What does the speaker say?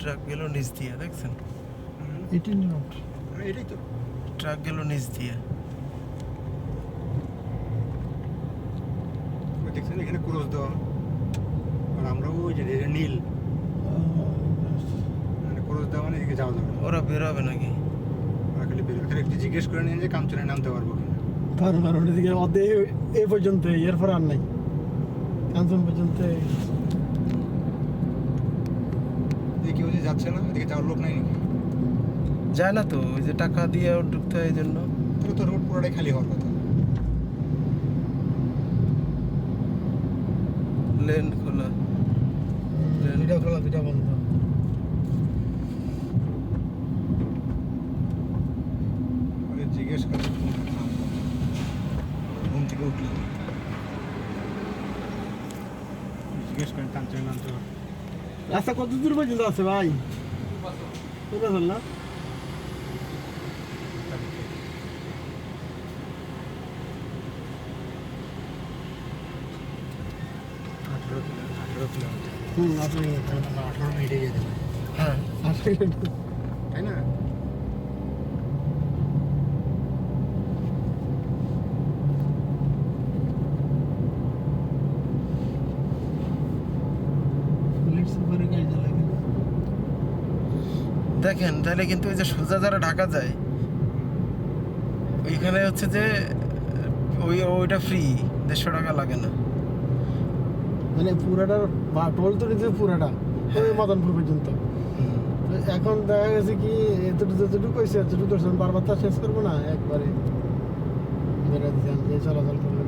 Truck গেল নিচ দিয়ে, দেখছেন? 18 নট। এটাই তো ট্রাক গেল নিচ দিয়ে। দেখছেন এখানে ক্রস দেওয়া, আর আমরাও ওই যে নীল মানে ক্রস দেওয়া মানে এদিকে যাওয়া যাবে না। ওরা বেরোবে নাকি? ওরা খালি বেরোবে, খালি একটু জিজ্ঞেস করে নিন যে কাঞ্চনে নামতে পারবো কিনা। পারবার ওদিকে অদে এই পর্যন্ত, এরপর আর নাই কাঞ্চন পর্যন্ত। এই কেউ যে যাচ্ছে না, এদিকে যাওয়ার লোক নাই নাকি? যায় না তো, ওই যে টাকা দিয়ে ওর ঢুকতে হয় এই জন্য। তাহলে তো রোড পুরোটাই খালি হওয়ার কথা। লেন খোলা, দুইটা খোলা দুইটা বন্ধ। ওকে জিজ্ঞেস করে ঘুম থেকে উঠলাম, জিজ্ঞেস করেন কাঞ্চনে নামতে পারবো। রাস্তা কত দূর পর্যন্ত আছে ভাই? কোথা চল না? আপনি 18 মিনিটে যেতে পারি, হ্যাঁ। তাই না? দেখেন তাহলে কিন্তু ওই যে সোজা যারা ঢাকা যায় ওইখানে হচ্ছে যে ওইটা ফ্রি, 150 টাকা লাগে না। মানে পুরাটার টোল তো নিতে পুরাটা ওই মদনপুর পর্যন্ত। তো এখন দেখা গেছে কি যতটুকু হয়েছে এতটুকু দর্শন বারবার তো শেষ করবো না, একবারে চলাচল করলে